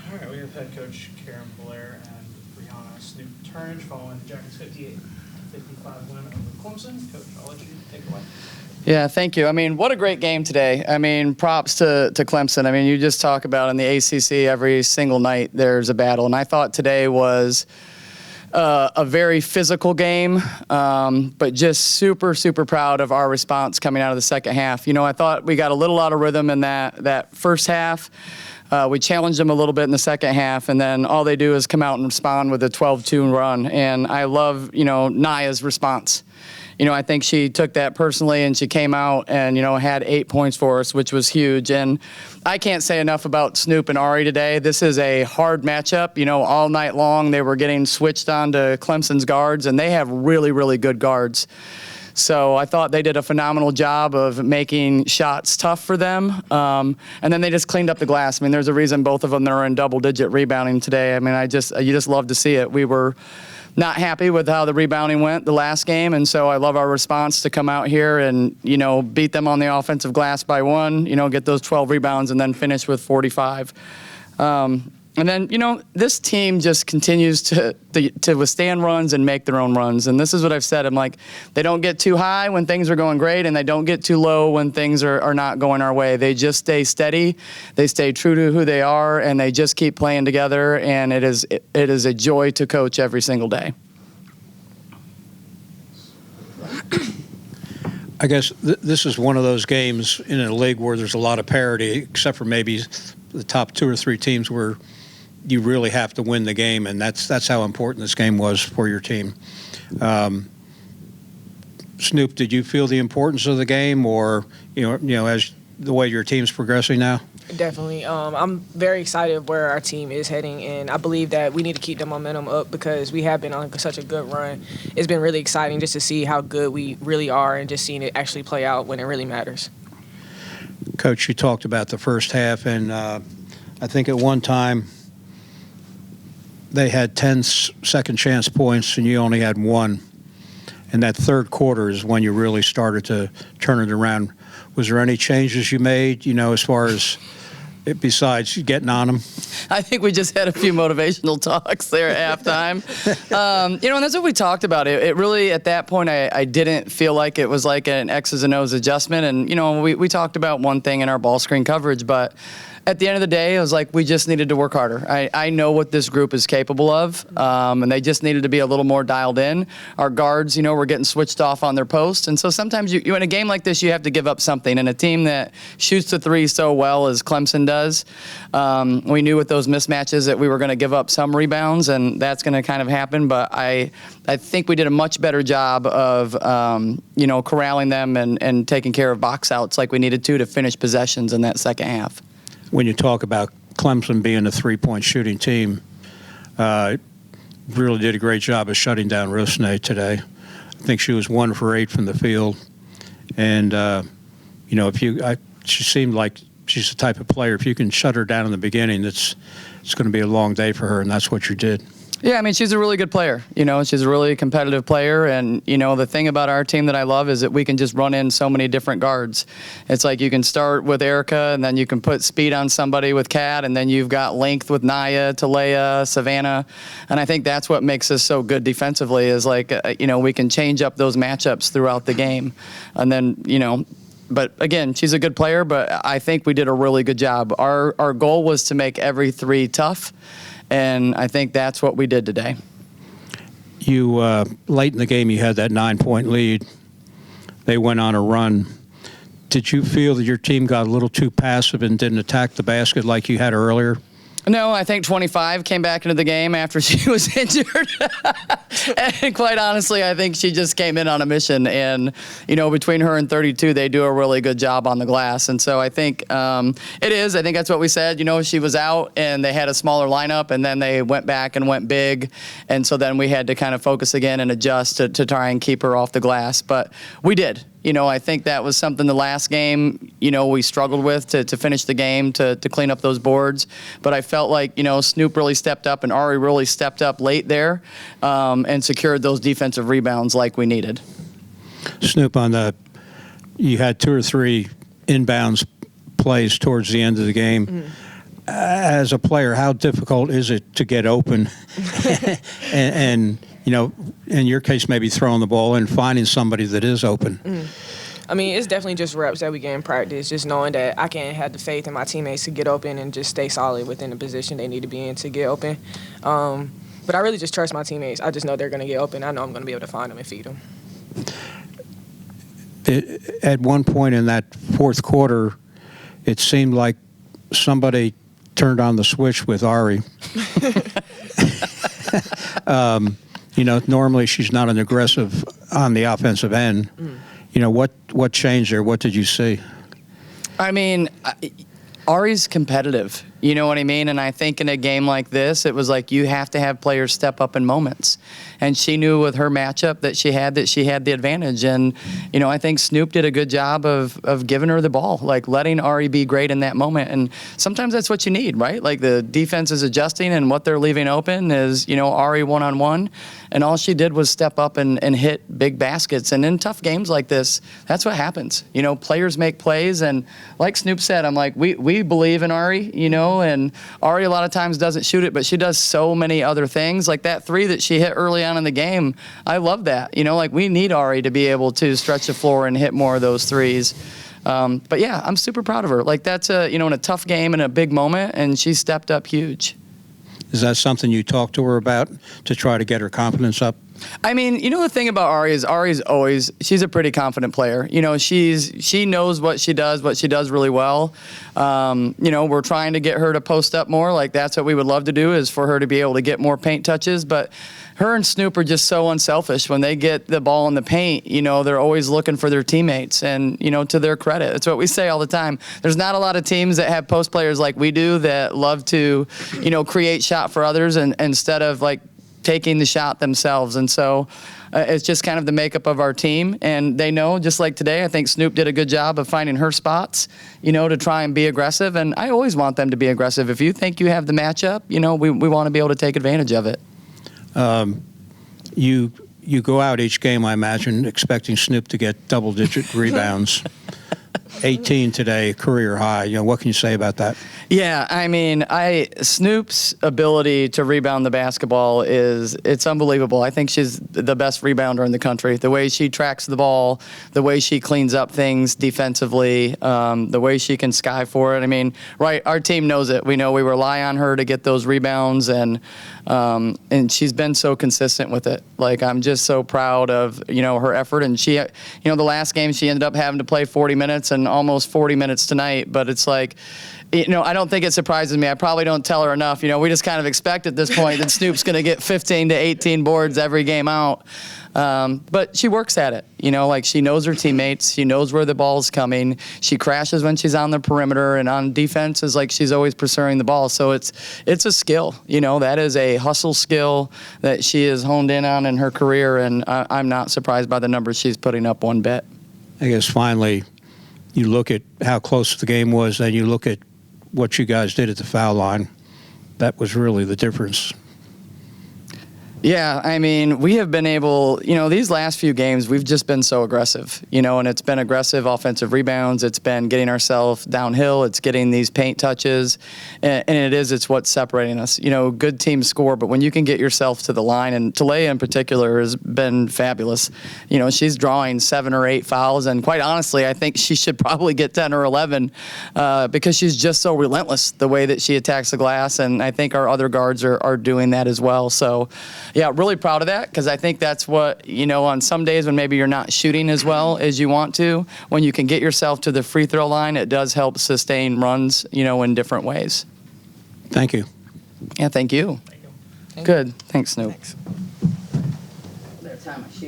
All right, we have head coach Karen Blair and Brianna Snoop Turnage following the Jackets' 58-55 win over Clemson. Coach, I'll let you take it away. Yeah, thank you. I mean, what a great game today. I mean, props to Clemson. I mean, you just talk about in the ACC every single night there's a battle, and I thought today was a very physical game, but just super, super proud of our response coming out of the second half. You know, I thought we got a little out of rhythm in that first half. We challenged them a little bit in the second half, and then all they do is come out and respond with a 12-2 run. And I love, you know, Naya's response. You know, I think she took that personally, and she came out and, you know, had 8 points for us, which was huge. And I can't say enough about Snoop and Ari today. This is a hard matchup. You know, all night long they were getting switched on to Clemson's guards, and they have really, really good guards. So I thought they did a phenomenal job of making shots tough for them. And then they just cleaned up the glass. I mean, there's a reason both of them that are in double-digit rebounding today. I mean, you just love to see it. We were not happy with how the rebounding went the last game, and so I love our response to come out here and, you know, beat them on the offensive glass by 1, you know, get those 12 rebounds and then finish with 45. And then, you know, this team just continues to withstand runs and make their own runs. And this is what I've said. I'm like, they don't get too high when things are going great, and they don't get too low when things are not going our way. They just stay steady. They stay true to who they are, and they just keep playing together. And it is a joy to coach every single day. I guess this is one of those games in a league where there's a lot of parity, except for maybe the top 2 or 3 teams where you really have to win the game, and that's how important this game was for your team. Snoop, did you feel the importance of the game, or you know, as the way your team's progressing now? Definitely. I'm very excited where our team is heading, and I believe that we need to keep the momentum up because we have been on such a good run. It's been really exciting just to see how good we really are and just seeing it actually play out when it really matters. Coach, you talked about the first half, and I think at one time they had 10 second chance points and you only had 1. And that third quarter is when you really started to turn it around. Was there any changes you made, you know, as far as besides getting on them? I think we just had a few motivational talks there at halftime. You know, and that's what we talked about. It really, at that point, I didn't feel like it was like an X's and O's adjustment. And, you know, we talked about one thing in our ball screen coverage, but at the end of the day, it was like we just needed to work harder. I know what this group is capable of, and they just needed to be a little more dialed in. Our guards, you know, were getting switched off on their post, and so sometimes you in a game like this, you have to give up something. And a team that shoots the 3 so well as Clemson does, we knew with those mismatches that we were going to give up some rebounds, and that's going to kind of happen. But I think we did a much better job of, you know, corralling them and taking care of box outs like we needed to finish possessions in that second half. When you talk about Clemson being a 3-point shooting team, really did a great job of shutting down Rusney today. I think she was 1 for 8 from the field. And, you know, she seemed like she's the type of player, if you can shut her down in the beginning, it's going to be a long day for her, and that's what you did. Yeah, I mean, she's a really good player. You know, she's a really competitive player. And, you know, the thing about our team that I love is that we can just run in so many different guards. It's like you can start with Erica, and then you can put speed on somebody with Kat, and then you've got length with Naya, Talea, Savannah. And I think that's what makes us so good defensively is, like, you know, we can change up those matchups throughout the game. And then, you know, but again, she's a good player, but I think we did a really good job. Our goal was to make every 3 tough. And I think that's what we did today. You, late in the game, you had that 9-point lead. They went on a run. Did you feel that your team got a little too passive and didn't attack the basket like you had earlier? No, I think 25 came back into the game after she was injured. And quite honestly, I think she just came in on a mission. And, you know, between her and 32, they do a really good job on the glass. And so I think it is. I think that's what we said. You know, she was out and they had a smaller lineup, and then they went back and went big. And so then we had to kind of focus again and adjust to try and keep her off the glass. But we did. You know, I think that was something the last game, you know, we struggled with to finish the game, to clean up those boards. But I felt like, you know, Snoop really stepped up and Ari really stepped up late there and secured those defensive rebounds like we needed. Snoop, you had 2 or 3 inbounds plays towards the end of the game. as a player, how difficult is it to get open? and, you know, in your case, maybe throwing the ball and finding somebody that is open. I mean, it's definitely just reps that we get in practice, just knowing that I can have the faith in my teammates to get open and just stay solid within the position they need to be in to get open. But I really just trust my teammates. I just know they're going to get open. I know I'm going to be able to find them and feed them. At one point in that fourth quarter, it seemed like somebody turned on the switch with Ari. You know, normally she's not an aggressive on the offensive end. You know, what changed there? What did you see? I mean, Ari's competitive. You know what I mean? And I think in a game like this, it was like you have to have players step up in moments. And she knew with her matchup that she had the advantage. And, you know, I think Snoop did a good job of giving her the ball, like letting Ari be great in that moment. And sometimes that's what you need, right? Like the defense is adjusting and what they're leaving open is, you know, Ari one-on-one. And all she did was step up and hit big baskets. And in tough games like this, that's what happens. You know, players make plays. And like Snoop said, I'm like, we believe in Ari, you know, and Ari a lot of times doesn't shoot it, but she does so many other things. Like that three that she hit early on in the game, I love that. You know, like we need Ari to be able to stretch the floor and hit more of those threes. But yeah, I'm super proud of her. Like that's you know, in a tough game and a big moment, and she stepped up huge. Is that something you talked to her about to try to get her confidence up? I mean, you know, the thing about Ari is she's a pretty confident player. You know, she knows what she does really well. You know, we're trying to get her to post up more. Like that's what we would love to do is for her to be able to get more paint touches. But her and Snoop are just so unselfish. When they get the ball in the paint, you know, they're always looking for their teammates. And, you know, to their credit, it's what we say all the time. There's not a lot of teams that have post players like we do that love to, you know, create shot for others and instead of like taking the shot themselves. And so it's just kind of the makeup of our team. And they know, just like today, I think Snoop did a good job of finding her spots, you know, to try and be aggressive. And I always want them to be aggressive. If you think you have the matchup, you know, we want to be able to take advantage of it. You go out each game, I imagine, expecting Snoop to get double-digit rebounds. 18 today, career high. You know, what can you say about that? Yeah, I mean, Snoop's ability to rebound the basketball it's unbelievable. I think she's the best rebounder in the country. The way she tracks the ball, the way she cleans up things defensively, the way she can sky for it. I mean, right, our team knows it. We know we rely on her to get those rebounds, and she's been so consistent with it. Like, I'm just so proud of, you know, her effort. And she, you know, the last game she ended up having to play 40 minutes and almost 40 minutes tonight. But it's like, you know, I don't think it surprises me. I probably don't tell her enough. You know, we just kind of expect at this point that Snoop's going to get 15 to 18 boards every game out. But she works at it. You know, like she knows her teammates. She knows where the ball's coming. She crashes when she's on the perimeter, and on defense is like she's always pursuing the ball. So it's a skill. You know, that is a hustle skill that she has honed in on in her career, and I'm not surprised by the numbers she's putting up one bit. I guess finally, you look at how close the game was, then you look at what you guys did at the foul line. That was really the difference. Yeah, I mean, we have been able, you know, these last few games, we've just been so aggressive, you know, and it's been aggressive offensive rebounds. It's been getting ourselves downhill. It's getting these paint touches, and it's what's separating us. You know, good teams score, but when you can get yourself to the line, and Talea in particular has been fabulous. You know, she's drawing 7 or 8 fouls, and quite honestly, I think she should probably get 10 or 11 because she's just so relentless the way that she attacks the glass, and I think our other guards are doing that as well. So, yeah, really proud of that, because I think that's what, you know, on some days when maybe you're not shooting as well as you want to, when you can get yourself to the free throw line, it does help sustain runs, you know, in different ways. Thank you. Yeah, thank you. Thank you. Good. Thanks, Snoop. Thanks. By the time I shoot.